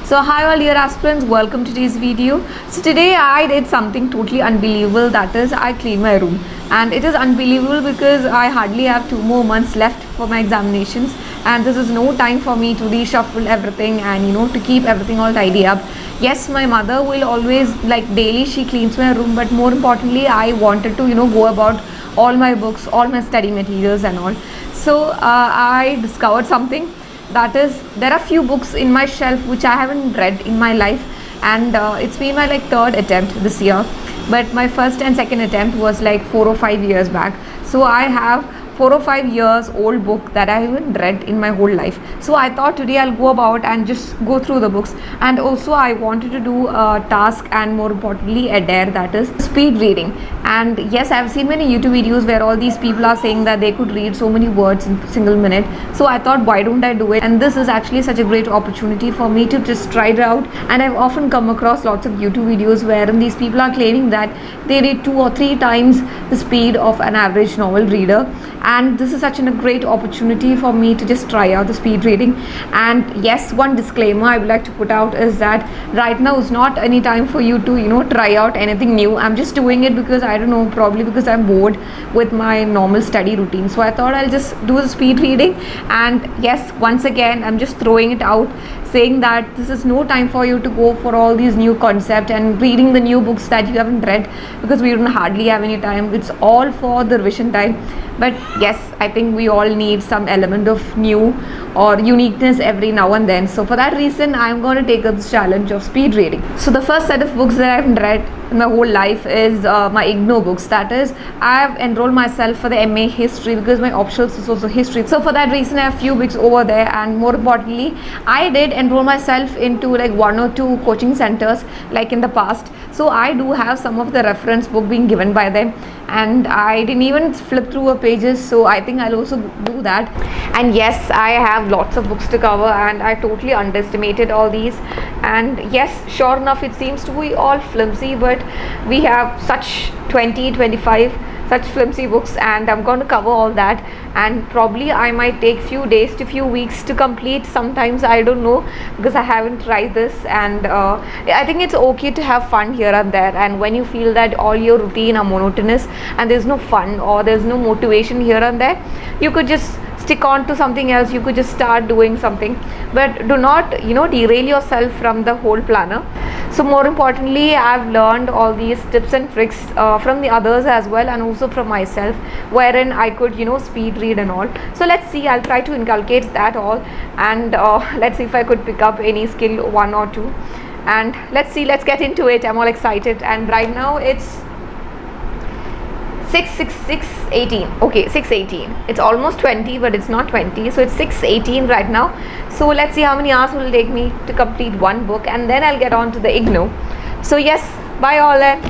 So hi all dear aspirants, welcome to today's video. So today I did something totally unbelievable, that is I cleaned my room. And it is unbelievable because I hardly have 2 more months left for my examinations, and this is no time for me to reshuffle everything and to keep everything all tidy up. Yes, my mother will always, like, daily she cleans my room, but more importantly I wanted to go about all my books, all my study materials and all. So I discovered something, that is there are few books in my shelf which I haven't read in my life, and it's been my third attempt this year, but my first and second attempt was like 4 or 5 years back. So I have 4 or 5 years old book that I haven't read in my whole life. So I thought today I'll go about and just go through the books, and also I wanted to do a task, and more importantly a dare, that is speed reading. And yes, I've seen many YouTube videos where all these people are saying that they could read so many words in a single minute. So I thought, why don't I do it? And this is actually such a great opportunity for me to just try it out. And I've often come across lots of YouTube videos wherein these people are claiming that they read 2 or 3 times the speed of an average novel reader. And this is such a great opportunity for me to just try out the speed reading. And yes, one disclaimer I would like to put out is that right now is not any time for you to try out anything new. I'm just doing it because I don't know, probably because I'm bored with my normal study routine. So I thought I'll just do the speed reading. And yes, once again I'm just throwing it out, saying that this is no time for you to go for all these new concepts and reading the new books that you haven't read, because we don't hardly have any time. It's all for the revision time. But yes, I think we all need some element of new or uniqueness every now and then. So for that reason, I'm going to take up this challenge of speed reading. So the first set of books that I haven't read in my whole life is my IGNO books. That is, I have enrolled myself for the MA history because my optionals is also history. So for that reason, I have few books over there. And more importantly, I did enroll myself into like 1 or 2 coaching centers like in the past. So I do have some of the reference book being given by them, and I didn't even flip through a pages. So I think I'll also do that. And yes, I have lots of books to cover, and I totally underestimated all these. And yes, sure enough, it seems to be all flimsy, but we have such 20-25 such flimsy books, and I'm going to cover all that. And probably I might take few days to few weeks to complete. Sometimes I don't know, because I haven't tried this. And I think it's okay to have fun here and there. And when you feel that all your routine are monotonous and there's no fun or there's no motivation here and there, you could just stick on to something else. You could just start doing something, but do not derail yourself from the whole planner. So more importantly, I've learned all these tips and tricks from the others as well, and also from myself, wherein I could speed read and all. So let's see, I'll try to inculcate that all, and let's see if I could pick up any skill, 1 or 2. And let's see, let's get into it. I'm all excited. And right now it's 6:18. Okay, 6:18. It's almost 20, but it's not 20. So it's 6:18 right now. So let's see how many hours it will take me to complete one book, and then I'll get on to the IGNO. So yes, bye all then.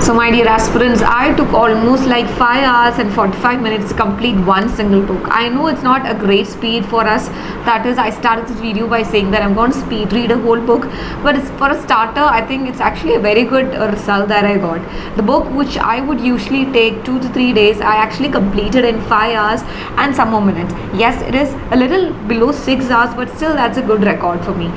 So my dear aspirants, I took almost like 5 hours and 45 minutes to complete one single book. I know it's not a great speed for us. That is, I started this video by saying that I'm going to speed read a whole book. But it's, for a starter, I think it's actually a very good result that I got. The book which I would usually take 2 to 3 days, I actually completed in 5 hours and some more minutes. Yes, it is a little below 6 hours, but still that's a good record for me.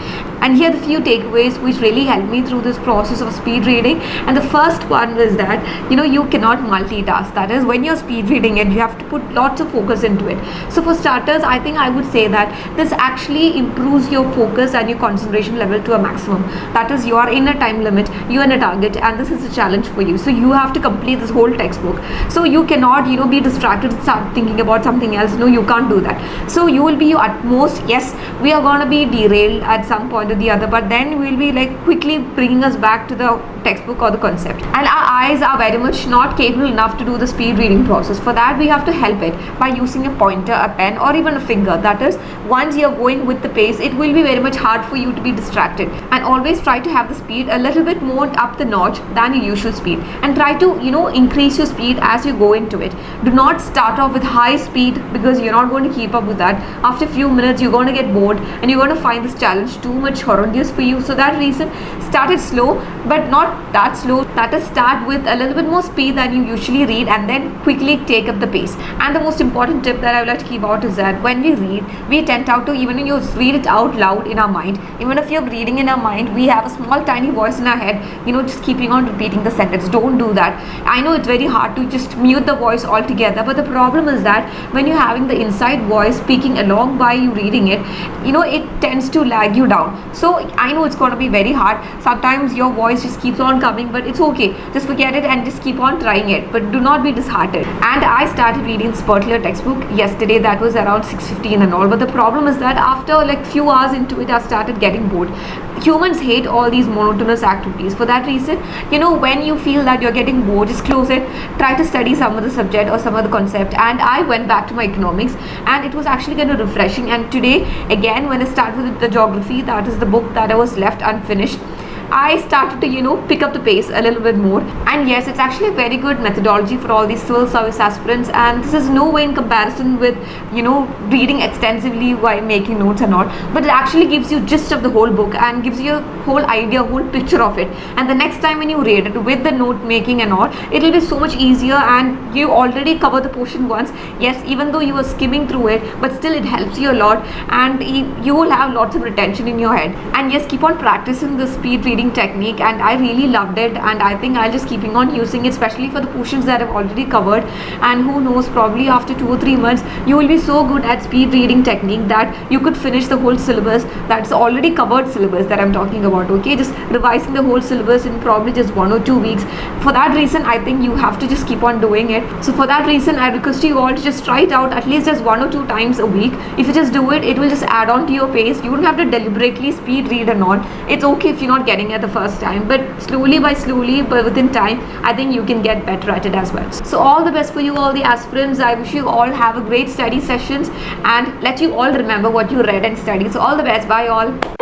And here are the few takeaways which really helped me through this process of speed reading. And the first one is that you cannot multitask. That is, when you're speed reading it, you have to put lots of focus into it. So for starters, I think I would say that this actually improves your focus and your concentration level to a maximum. That is, you are in a time limit, you are in a target, and this is a challenge for you. So you have to complete this whole textbook. So you cannot be distracted and start thinking about something else. No, you can't do that. So you will be your utmost. Yes, we are going to be derailed at some point or the other, but then we'll be like quickly bringing us back to the textbook or the concept. And our eyes are very much not capable enough to do the speed reading process. For that, we have to help it by using a pointer, a pen, or even a finger. That is, once you're going with the pace, it will be very much hard for you to be distracted. And always try to have the speed a little bit more up the notch than your usual speed, and try to increase your speed as you go into it. Do not start off with high speed, because you're not going to keep up with that. After a few minutes, you're going to get bored and you're going to find this challenge too much horrendous for you. So that reason, start it slow, but not that slow. That is, start with a little bit more speed than you usually read, and then quickly take up the pace. And the most important tip that I would like to keep out is that when we read, we tend out to read it out loud in our mind. Even if you're reading in our mind, we have a small tiny voice in our head, just keeping on repeating the sentence. Don't do that. I know it's very hard to just mute the voice altogether, but the problem is that when you're having the inside voice speaking along by you reading it, it tends to lag you down. So I know it's going to be very hard. Sometimes your voice just keeps on coming, but it's okay. Just forget it and just keep on trying it, but do not be disheartened. And I started reading this particular textbook yesterday. That was around 6:15 and all, but the problem is that after like few hours into it, I started getting bored. Humans hate all these monotonous activities. For that reason, when you feel that you're getting bored, just close it, try to study some other subject or some other concept. And I went back to my economics, and it was actually kind of refreshing. And today again, when I started with the geography, that is the book that I was left unfinished, I started to pick up the pace a little bit more. And yes, it's actually a very good methodology for all these civil service aspirants, and this is no way in comparison with reading extensively while making notes and all, but it actually gives you gist of the whole book and gives you a whole idea, whole picture of it. And the next time when you read it with the note making and all, it will be so much easier, and you already cover the portion once. Yes, even though you are skimming through it, but still it helps you a lot, and you will have lots of retention in your head. And yes, keep on practicing the speed reading technique, and I really loved it, and I think I'll just keeping on using it, especially for the portions that I've already covered. And who knows, probably after 2 or 3 months you will be so good at speed reading technique that you could finish the whole syllabus. That's already covered syllabus that I'm talking about. Okay, just revising the whole syllabus in probably just 1 or 2 weeks. For that reason, I think you have to just keep on doing it. So for that reason, I request you all to just try it out at least just 1 or 2 times a week. If you just do it, it will just add on to your pace. You don't have to deliberately speed read and all. It's okay if you're not getting it the first time, but slowly, but within time, I think you can get better at it as well. So all the best for you, all the aspirants. I wish you all have a great study sessions, and let you all remember what you read and studied. So all the best. Bye all.